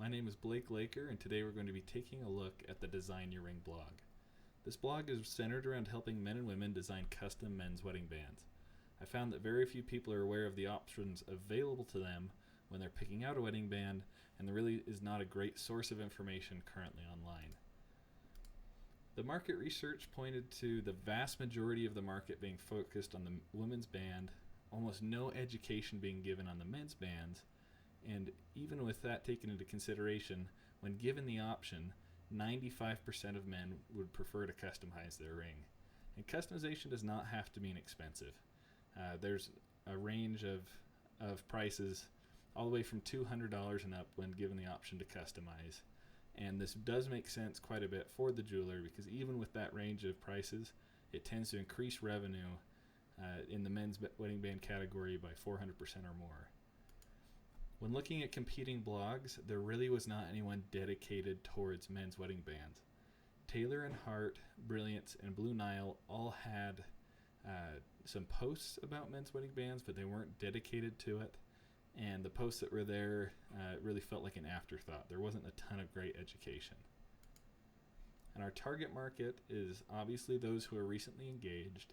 My name is Blake Laker, and today we're going to be taking a look at the Design Your Ring blog. This blog is centered around helping men and women design custom men's wedding bands. I found that very few people are aware of the options available to them when they're picking out a wedding band, and there really is not a great source of information currently online. The market research pointed to the vast majority of the market being focused on the women's band, almost no education being given on the men's bands, and even with that taken into consideration, when given the option, 95% of men would prefer to customize their ring. And customization does not have to mean expensive. There's a range of prices all the way from $200 and up when given the option to customize. And this does make sense quite a bit for the jeweler, because even with that range of prices, it tends to increase revenue in the men's wedding band category by 400% or more. When looking at competing blogs, there really was not anyone dedicated towards men's wedding bands. Taylor and Hart, Brilliance, and Blue Nile all had some posts about men's wedding bands, but they weren't dedicated to it. And the posts that were there really felt like an afterthought. There wasn't a ton of great education. And our target market is obviously those who are recently engaged.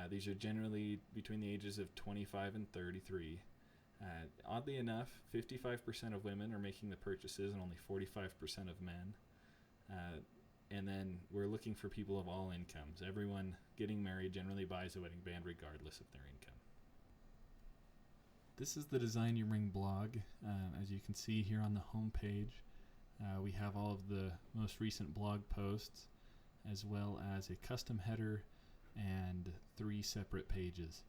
These are generally between the ages of 25 and 33. Oddly enough, 55% of women are making the purchases and only 45% of men. And then we're looking for people of all incomes. Everyone getting married generally buys a wedding band regardless of their income. This is the Design Your Ring blog. As you can see here on the home page, we have all of the most recent blog posts, as well as a custom header and 3 separate pages.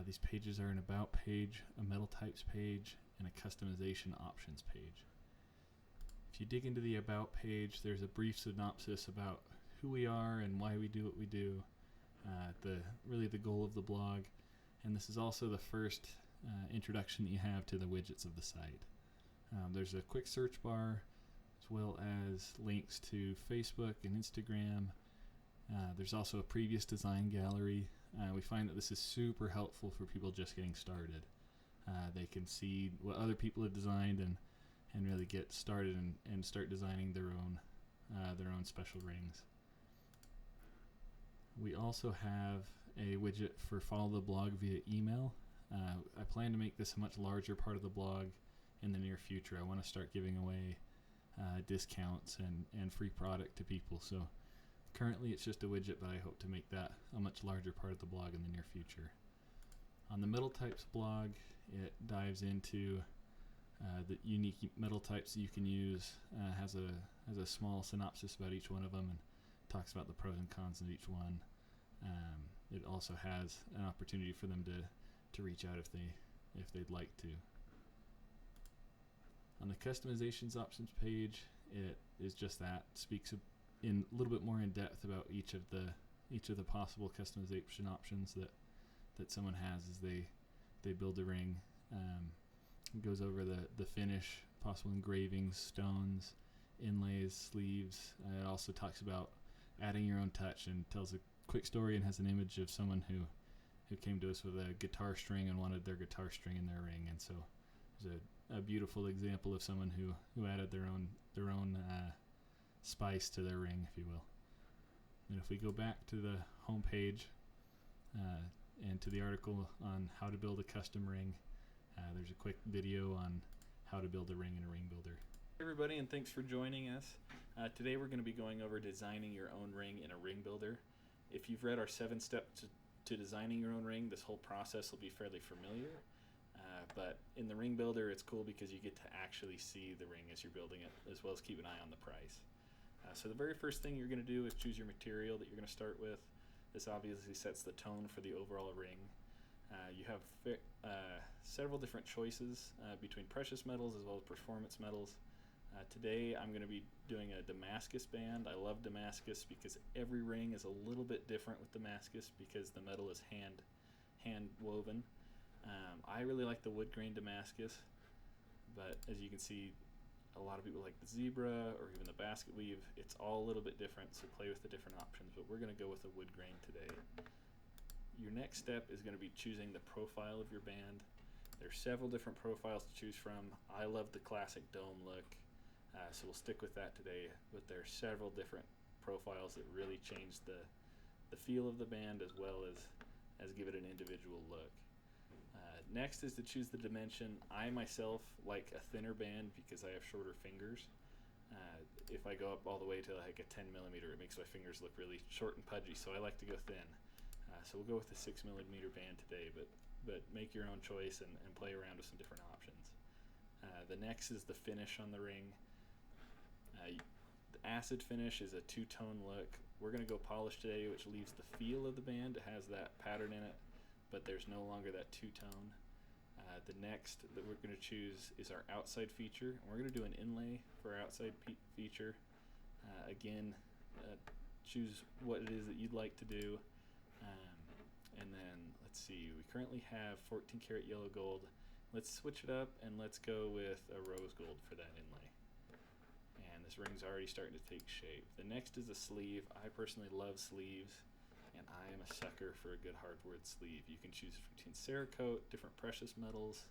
These pages are an About page, a Metal Types page, and a Customization Options page. If you dig into the About page, there's a brief synopsis about who we are and why we do what we do, really the goal of the blog, and this is also the first introduction that you have to the widgets of the site. There's a quick search bar, as well as links to Facebook and Instagram. There's also a previous design gallery. We find that this is super helpful for people just getting started. They can see what other people have designed and really get started and start designing their own special rings. We also have a widget for follow the blog via email. I plan to make this a much larger part of the blog in the near future. I want to start giving away discounts and free product to people. So currently it's just a widget, but I hope to make that a much larger part of the blog in the near future. On the Metal Types blog, it dives into the unique metal types that you can use, has a small synopsis about each one of them, and talks about the pros and cons of each one. It also has an opportunity for them to reach out if they'd like to. On the Customizations Options page, it is just that, speaks in a little bit more in depth about each of the possible customization options that someone has as they build a ring. It goes over the finish, possible engravings, stones, inlays, sleeves. It also talks about adding your own touch and tells a quick story and has an image of someone who came to us with a guitar string and wanted their guitar string in their ring, and so there's a beautiful example of someone who added their own spice to their ring, if you will. And if we go back to the home page and to the article on how to build a custom ring, there's a quick video on how to build a ring in a ring builder. Hey everybody, and thanks for joining us. Today we're going to be going over designing your own ring in a ring builder. If you've read our 7 steps to designing your own ring, this whole process will be fairly familiar. But in the ring builder, it's cool because you get to actually see the ring as you're building it, as well as keep an eye on the price. So the very first thing you're going to do is choose your material that you're going to start with. This obviously sets the tone for the overall ring. You have several different choices between precious metals as well as performance metals. Today I'm going to be doing a Damascus band. I love Damascus because every ring is a little bit different with Damascus because the metal is hand woven. I really like the wood grain Damascus, but as you can see, a lot of people like the zebra or even the basket weave. It's all a little bit different, so play with the different options, but we're going to go with the wood grain today. Your next step is going to be choosing the profile of your band. There's several different profiles to choose from. I love the classic dome look. So we'll stick with that today, but there are several different profiles that really change the feel of the band as well as give it an individual look. Next is to choose the dimension. I myself like a thinner band because I have shorter fingers. If I go up all the way to like a 10 millimeter, it makes my fingers look really short and pudgy, so I like to go thin. So we'll go with the 6 millimeter band today, but make your own choice and play around with some different options. The next is the finish on the ring. The acid finish is a two-tone look. We're going to go polish today, which leaves the feel of the band. It has that pattern in it, but there's no longer that two-tone. The next that we're going to choose is our outside feature. And we're going to do an inlay for our outside feature. Again, choose what it is that you'd like to do. And then let's see, we currently have 14 karat yellow gold. Let's switch it up and let's go with a rose gold for that inlay. And this ring's already starting to take shape. The next is a sleeve. I personally love sleeves, and I am a sucker for a good hardwood sleeve. You can choose between Cerakote, different precious metals,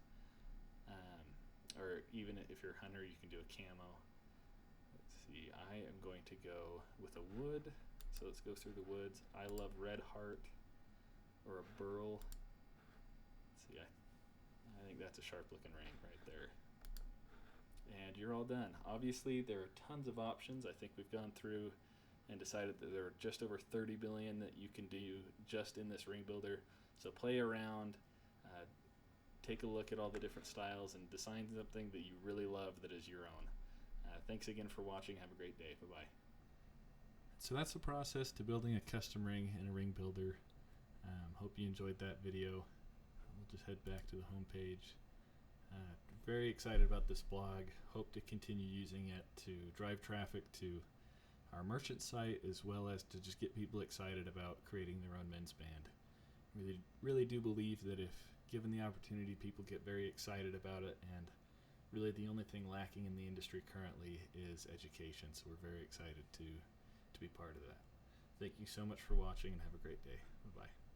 or even if you're a hunter, you can do a camo. Let's see, I am going to go with a wood. So let's go through the woods. I love red heart or a burl. Let's see, I think that's a sharp looking ring right there. And you're all done. Obviously, there are tons of options. I think we've gone through and decided that there are just over 30 billion that you can do just in this ring builder. So play around, take a look at all the different styles, and design something that you really love that is your own. Thanks again for watching. Have a great day. Bye-bye. So that's the process to building a custom ring in a ring builder. Hope you enjoyed that video. We'll just head back to the home page. Very excited about this blog. Hope to continue using it to drive traffic to our merchant site, as well as to just get people excited about creating their own men's band. Really do believe that if given the opportunity, people get very excited about it, and really the only thing lacking in the industry currently is education, so we're very excited to be part of that. Thank you so much for watching, and have a great day. Bye-bye.